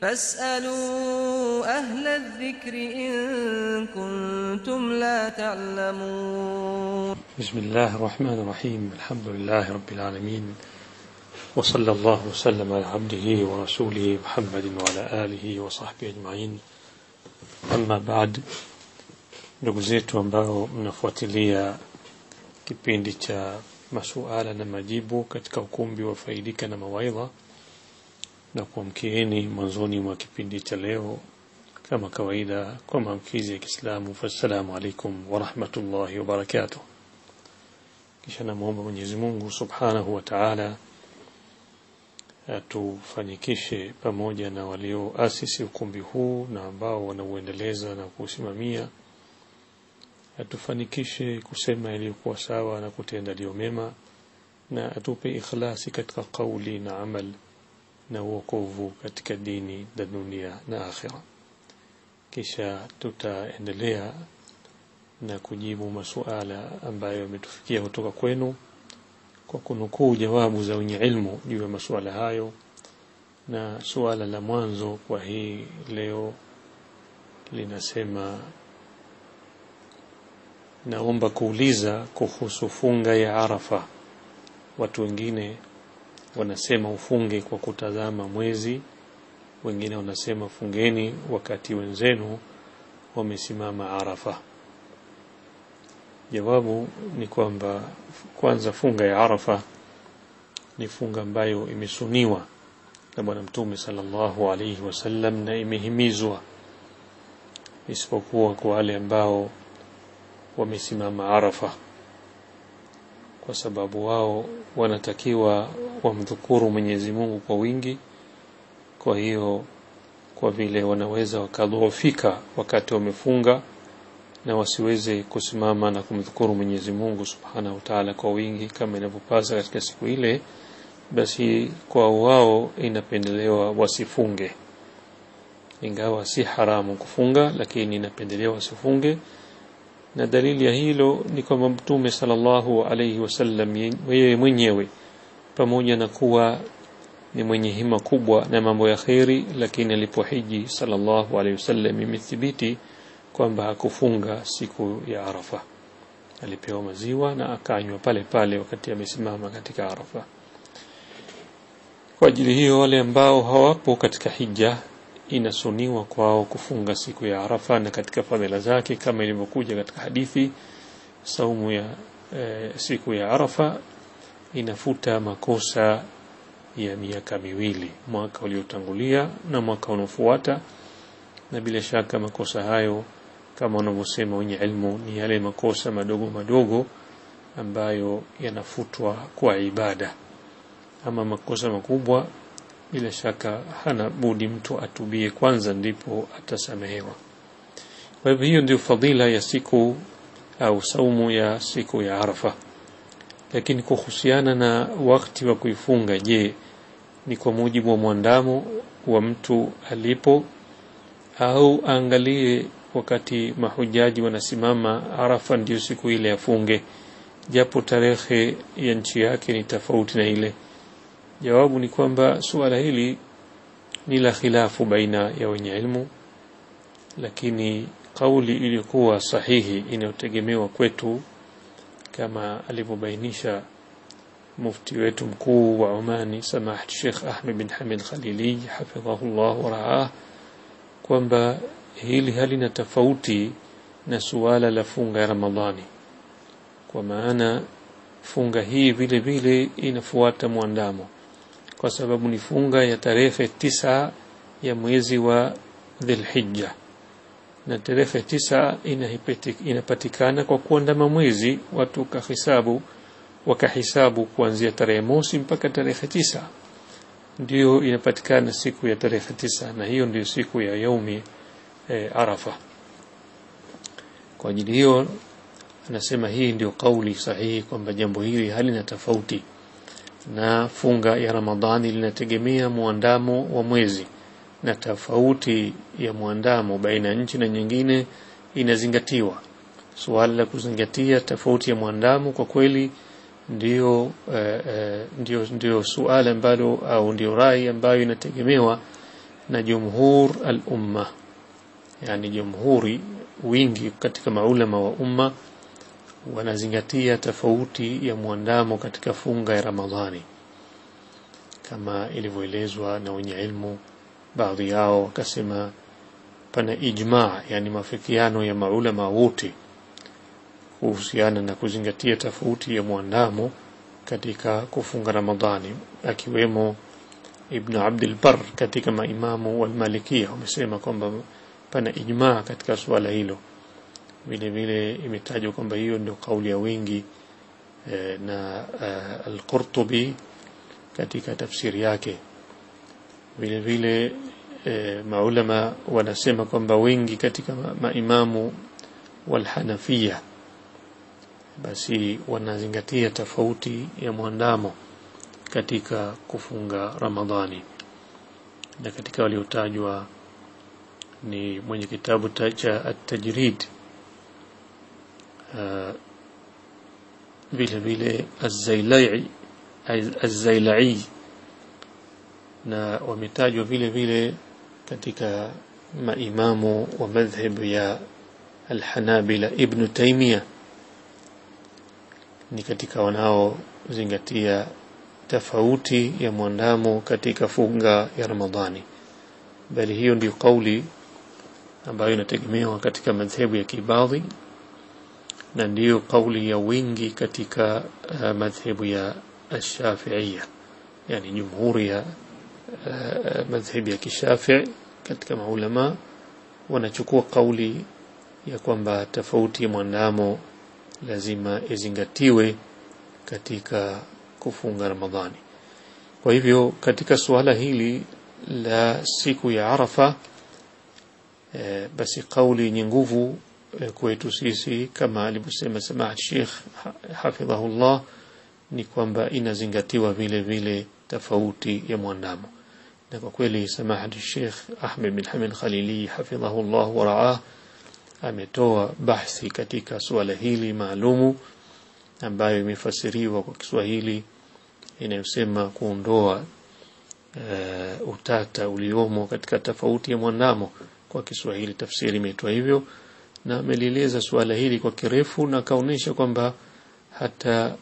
فاسألوا أهل الذكر إن كنتم لا تعلمون. بسم الله الرحمن الرحيم. الحمد لله رب العالمين، وصلى الله وسلم على عبده ورسوله محمد وعلى آله وصحبه أجمعين. أما بعد، ndugu zetu ambao mnafuatilia kipindi cha masuala na majibu katika ukumbi wa Faidika na Mawaidha, na kuamkieni mwanzoni mwa kipindi cha leo kama kawaida kwa maamkizi ya Kiislamu, assalamu alaikum wa rahmatullahi wa barakatuh. Kisha namuomba Mwenyezi Mungu Subhanahu wa Ta'ala atufanikishe pamoja na walioasisi ukumbi huu na ambao wanauendeleza na kusimamia, atufanikishe kusema yaliyokuwa sawa na kutenda yaliyo mema, na atupe ikhlasi katika kauli na amal na wokovu katika dini na dunia na akhira. Kisha tutaendelea na kujibu masuala ambayo yametufikia kutoka kwenu kwa kunukuu jawabu za wenye ilmu juu ya masuala hayo. Na suala la mwanzo kwa hii leo linasema, naomba kuuliza kuhusu funga ya Arafa. Watu wengine wanasema ufunge kwa kutazama mwezi, wengine wanasema fungeni wakati wenzenu wamesimama Arafa. Jawabu ni kwamba kwanza, funga ya Arafa ni funga ambayo imesuniwa na Bwana Mtume sallallahu alayhi wasallam na imehimizwa, isipokuwa kwa wale ambao wamesimama Arafa, kwa sababu wao wanatakiwa wamdhukuru Mwenyezi Mungu kwa wingi. Kwa hiyo, kwa vile wanaweza wakadhoofika wakati wamefunga na wasiweze kusimama na kumdhukuru Mwenyezi Mungu Subhanahu wa Ta'ala kwa wingi kama inavyopasa katika siku ile, basi kwa wao inapendelewa wasifunge. Ingawa si haramu kufunga, lakini inapendelewa wasifunge. Na dalili ya hilo ni kwamba Mtume sallallahu alayhi wasallam yeye mwenyewe, pamoja na kuwa ni mwenye hima kubwa na mambo ya khairi, lakini alipohiji sallallahu alayhi wasallam imethibiti kwamba hakufunga siku ya Arafa. Alipewa maziwa na akanywa pale pale wakati amesimama katika Arafa. Kwa ajili hiyo, wale ambao hawapo katika hija inasuniwa kwao kufunga siku ya Arafa, na katika fadhila zake kama ilivyokuja katika hadithi, saumu ya siku ya Arafa inafuta makosa ya miaka miwili, mwaka uliotangulia na mwaka unaofuata. Na bila shaka makosa hayo, kama wanavyosema wenye ilmu, ni yale makosa madogo madogo ambayo yanafutwa kwa ibada. Ama makosa makubwa, bila shaka hana budi mtu atubie kwanza ndipo atasamehewa. Kwa hivyo hiyo ndio fadhila ya siku au saumu ya siku ya Arafa. Lakini kuhusiana na wakati wa kuifunga, je, ni kwa mujibu wa mwandamo wa mtu alipo, au angalie wakati mahujaji wanasimama Arafa ndio siku ile afunge, japo tarehe ya nchi yake ni tofauti na ile? Jawabu ni kwamba suala hili ni la khilafu baina ya wenye ilmu, lakini kauli ilikuwa sahihi inayotegemewa kwetu, kama alivyobainisha mufti wetu mkuu wa Omani Samahat Sheikh Ahmed bin Hamid Khalili hafidhahullah wa ra'ah, kwamba hili halina tofauti na suala la funga ya Ramadhani, kwa maana funga hii vile vile inafuata mwandamo, kwa sababu ni funga ya tarehe 9 ya mwezi wa Dhulhijja, na tarehe 9 inapatikana kwa kuandama mwezi. Watu wakahisabu kuanzia tarehe mosi mpaka tarehe 9, ndio inapatikana siku ya tarehe 9, na hiyo ndio siku ya yaumi Arafa. Kwa ajili hiyo anasema hii ndio kauli sahihi, kwamba jambo hili halina tofauti na funga ya Ramadhani, linategemea muandamo wa mwezi, na tofauti ya muandamo baina nchi na nyingine inazingatiwa. Suala la kuzingatia tofauti ya muandamo kwa kweli ndio suala ambalo, au ndio rai ambayo inategemewa na jumhur al-umma, yani jumhuri wingi katika maulama wa umma wanazingatia tofauti ya muandamo katika funga ya Ramadhani, kama ilivyoelezwa na wenye ilmu. Baadhi yao wakasema pana ijma, yani mafikiano ya maulama wote kuhusiana na kuzingatia tofauti ya muandamo katika kufunga Ramadhani, akiwemo Ibn Abdul Barr katika maimamu wal Malikia wamesema kwamba pana ijma katika swala hilo. Vile vile imetajwa kwamba hiyo ndio kauli ya wengi na al-Qurtubi katika tafsiri yake. Vile vile maulama wanasema kwamba wengi katika maimamu wal Hanafia basi wanazingatia tofauti ya muandamo katika kufunga Ramadhani, na katika waliotajwa ni mwenye kitabu cha at-Tajrid, vile vile az-Zailai, na wametajwa vile vile katika maimamu wa madhhab ya al-Hanabila. Ibn Taymiyyah ni katika wanaozingatia tofauti ya muandamo katika funga ya Ramadhani, bali hiyo ndio kauli ambayo inategemewa katika madhehebu ya kibadhi, na ndiyo kauli ya wingi katika madhehebu ya Shafi'iyya, yani jumhuri ya madhehebu ya Kishafi'i katika maulama wanachukua kauli ya kwamba tofauti ya muandamo lazima izingatiwe katika kufunga Ramadhani. Kwa hivyo katika suala hili la siku ya Arafa, basi kauli yenye nguvu kwetu sisi kama alivyosema Samahat Sheikh hafidhahullah ni kwamba inazingatiwa vile vile tofauti ya muandamo. Na kwa kweli Samahat Sheikh Ahmed bin Hamid Khalili hafidhahullah wa ra'ah ametoa bahthi katika suala hili maalumu ambayo imefasiriwa kwa Kiswahili inayosema kuondoa utata uliomo katika tofauti ya muandamo. Kwa Kiswahili tafsiri imetoa hivyo, na amelieleza suala hili kwa kirefu na kaonesha kwamba hata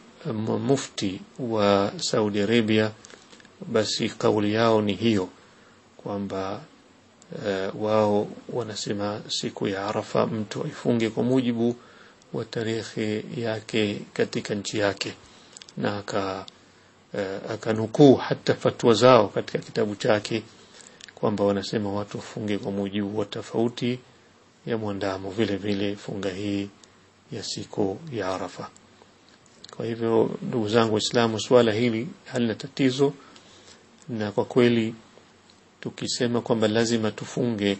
mufti wa Saudi Arabia basi kauli yao ni hiyo kwamba wao wanasema siku ya Arafa mtu aifunge kwa mujibu wa tarehe yake katika nchi yake, na akanukuu hata fatwa zao katika kitabu chake kwamba wanasema watu wafunge kwa mujibu wa tofauti ya muandamo vile vile funga hii ya siku ya Arafa. Kwa hivyo ndugu zangu Waislamu, swala hili halina tatizo, na kwa kweli tukisema kwamba lazima tufunge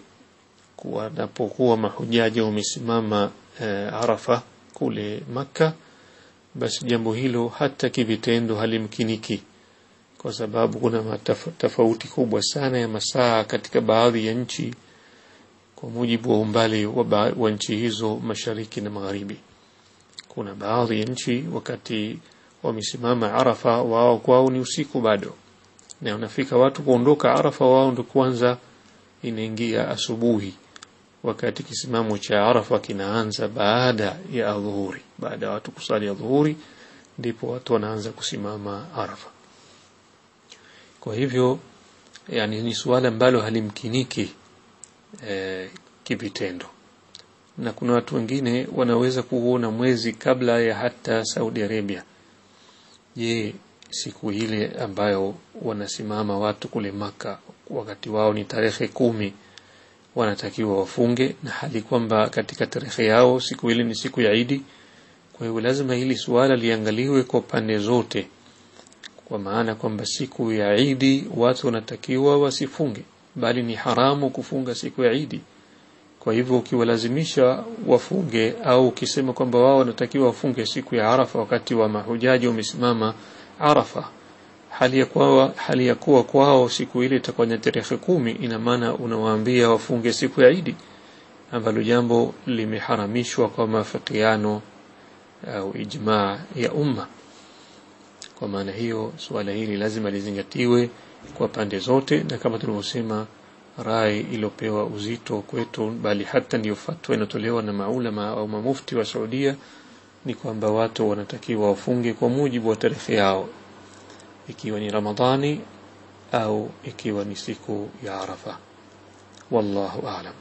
kunapokuwa mahujaji wamesimama Arafa kule Makka, basi jambo hilo hata kivitendo halimkiniki, kwa sababu kuna tofauti kubwa sana ya masaa katika baadhi ya nchi kwa mujibu wa umbali wa nchi hizo mashariki na magharibi. Kuna baadhi ya nchi wakati wamesimama Arafa wao kwao ni usiku bado, na unafika watu kuondoka Arafa wao ndio kwanza inaingia asubuhi, wakati kisimamo cha Arafa kinaanza baada ya adhuhuri. Baada ya watu kusali adhuhuri ndipo watu wanaanza kusimama Arafa. Kwa hivyo yani ni suala ambalo halimkiniki kivitendo, na kuna watu wengine wanaweza kuona mwezi kabla ya hata Saudi Arabia. Je, siku ile ambayo wanasimama watu kule Maka wakati wao ni tarehe 10 wanatakiwa wafunge, na hali kwamba katika tarehe yao siku ile ni siku ya Idi? Kwa hiyo lazima hili suala liangaliwe kwa pande zote, kwa maana kwamba siku ya Idi watu wanatakiwa wasifunge, bali ni haramu kufunga siku ya Idi. Kwa hivyo ukiwalazimisha wafunge au ukisema kwamba wao wanatakiwa wafunge siku ya Arafa wakati wa mahujaji wamesimama Arafa, hali ya kuwa kwao siku ile itakuwa ni tarehe 10, ina maana unawaambia wafunge siku ya Idi, ambalo jambo limeharamishwa kwa mafikiano au ijmaa ya umma. Kwa maana hiyo suala hili lazima lizingatiwe kwa pande zote, na kama tulivyosema rai iliyopewa uzito kwetu, bali hata ndio fatwa inatolewa na maulama au mamufti wa Saudia, ni kwamba watu wanatakiwa wafunge kwa mujibu wa tarehe yao, ikiwa ni Ramadhani au ikiwa ni siku ya Arafa. Wallahu a'lam.